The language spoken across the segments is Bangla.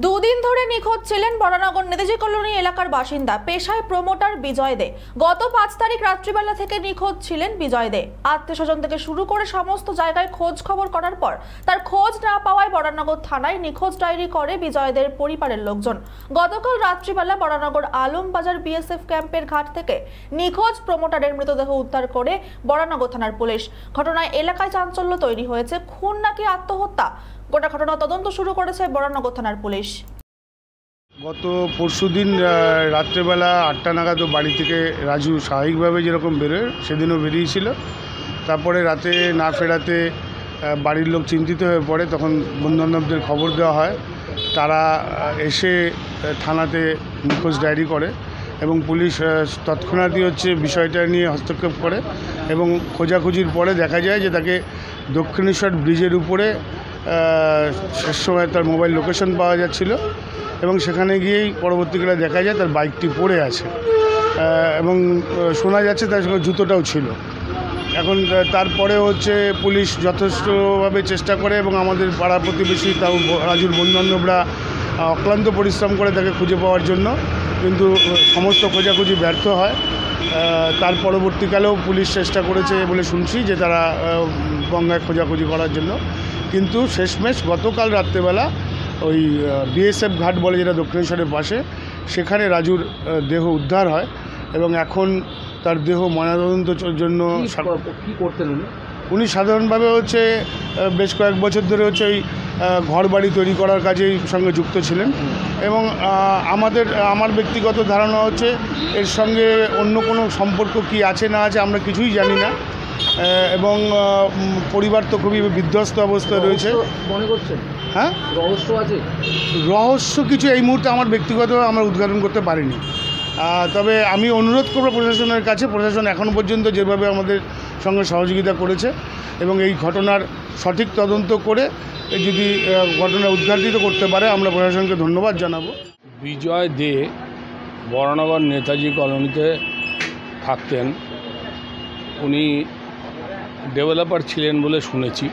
দুদিন ধরে নিখোঁজ ছিলেন বরানগর নেতাজি কলোনি এলাকার বাসিন্দা পেশায় প্রমোটার বিজয় দে। গত 5 তারিখ রাত্রিবেলা থেকে নিখোঁজ ছিলেন বিজয় দে। আত্মীয়স্বজন থেকে শুরু করে সমস্ত জায়গায় খোঁজ খবর করার পর তার খোঁজ না পাওয়ায় বরানগর থানায় নিখোঁজ ডায়েরি করে বিজয় দের পরিবারের লোকজন। গতকাল রাত্রিবেলা বরানগর আলমবাজার বিএসএফ ক্যাম্পের ঘাট থেকে নিখোঁজ প্রমোটারের মৃতদেহ উদ্ধার করে বরানগর থানার পুলিশ। ঘটনায় এলাকায় চাঞ্চল্য তৈরি হয়েছে। খুন নাকি আত্মহত্যা, গোটা ঘটনা তদন্ত শুরু করেছে বরানগর থানার পুলিশ। গত পরশুদিন রাত্রেবেলা 8টা নাগাদ বাড়ি থেকে রাজু স্বাভাবিকভাবে যেরকম বেরোয় সেদিনও বেরিয়েছিল। তারপরে রাতে না ফেরাতে বাড়ির লোক চিন্তিত হয়ে পড়ে। তখন বন্ধুবান্ধবদের খবর দেওয়া হয়, তারা এসে থানাতে নিখোঁজ ডায়েরি করে এবং পুলিশ তৎক্ষণাৎই বিষয়টা নিয়ে হস্তক্ষেপ করে এবং খোঁজাখুঁজির পরে দেখা যায় যে তাকে দক্ষিণেশ্বর ব্রিজের উপরে শেষ সময় তার মোবাইল লোকেশন পাওয়া যাচ্ছিল এবং সেখানে গিয়েই পরবর্তীকালে দেখা যায় তার বাইকটি পড়ে আছে এবং শোনা যাচ্ছে তার সঙ্গে জুতোটাও ছিল। এখন তারপরে পুলিশ যথেষ্টভাবে চেষ্টা করে এবং আমাদের পাড়া প্রতিবেশী তাও রাজুর বন্ধুবান্ধবরা অক্লান্ত পরিশ্রম করে তাকে খুঁজে পাওয়ার জন্য, কিন্তু সমস্ত খোঁজাখুঁজি ব্যর্থ হয়। তার পরবর্তীকালেও পুলিশ চেষ্টা করেছে বলে শুনছি যে তারা গঙ্গায় খোঁজাখুঁজি করার জন্য, কিন্তু শেষমেশ গতকাল রাত্রেবেলা ওই বিএসএফ ঘাট বলে যেটা দক্ষিণেশ্বরের পাশে, সেখানে রাজুর দেহ উদ্ধার হয় এবং এখন তার দেহ ময়নাতদন্তের জন্য কী করতেন উনি সাধারণভাবে বেশ কয়েক বছর ধরে ওই ঘর বাড়ি তৈরি করার কাজেই সঙ্গে যুক্ত ছিলেন এবং আমার ব্যক্তিগত ধারণা এর সঙ্গে অন্য কোনো সম্পর্ক কি আছে না আছে আমরা কিছুই জানি না এবং পরিবার তো খুবই বিধ্বস্ত অবস্থায় রয়েছে। মনে করছেন হ্যাঁ, রহস্য আছে? রহস্য কিছু এই মুহূর্তে আমার ব্যক্তিগতভাবে আমরা উদ্ঘাটন করতে পারিনি। তবে আমি অনুরোধ করব প্রশাসনের কাছে, প্রশাসন এখনও পর্যন্ত যেভাবে আমাদের সঙ্গে সহযোগিতা করেছে এবং এই ঘটনার সঠিক তদন্ত করে যদি ঘটনা উদ্ঘাটিত করতে পারে আমরা প্রশাসনকে ধন্যবাদ জানাবো। বিজয় দে বরানগর নেতাজি কলোনিতে থাকতেন। উনি ডেভেলপার ছিলেন বলে শুনেছি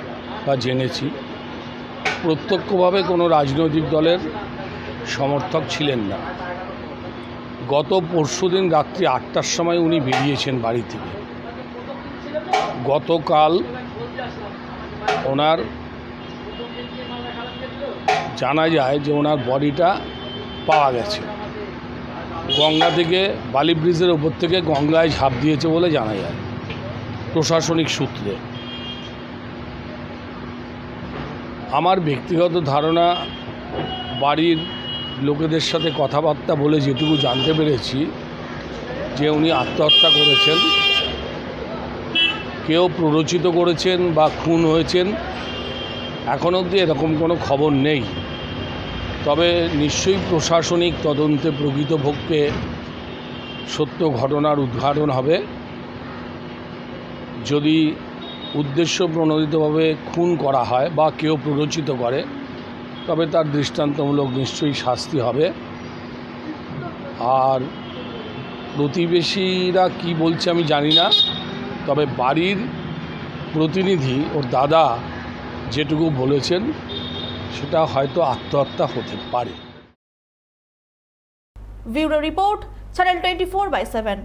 বা জেনেছি। প্রত্যক্ষভাবে কোনো রাজনৈতিক দলের সমর্থক ছিলেন না। গত পরশুদিন রাত্রি 8টার সময় উনি বেরিয়েছেন বাড়ি থেকে। গতকাল ওনার জানা যায় যে ওনার বডিটা পাওয়া গেছে গঙ্গা থেকে, বালি ব্রিজের ওপর থেকে গঙ্গায় ঝাঁপ দিয়েছে বলে জানা যায় প্রশাসনিক সূত্রে। আমার ব্যক্তিগত ধারণা, বাড়ির লোকেদের সাথে কথাবার্তা বলে যেটুকু জানতে পেরেছি যে উনি আত্মহত্যা করেছেন। কেউ প্ররোচিত করেছেন বা খুন হয়েছেন এখন অবধি এরকম কোনো খবর নেই। তবে নিশ্চয়ই প্রশাসনিক তদন্তে প্রকৃতপক্ষে সত্য ঘটনার উদ্ঘাটন হবে। যদি উদ্দেশ্য প্রণোদিতভাবে খুন করা হয় বা কেউ প্ররোচিত করে তবে তার দৃষ্টান্তমূলক নিশ্চয়ই শাস্তি হবে। আর প্রতিবেশীরা কি বলছে আমি জানি না, তবে বাড়ির প্রতিনিধি ওর দাদা যেটুকু বলেছেন সেটা হয়তো আত্মহত্যা হতে পারে। Bureau report, channel 24/7।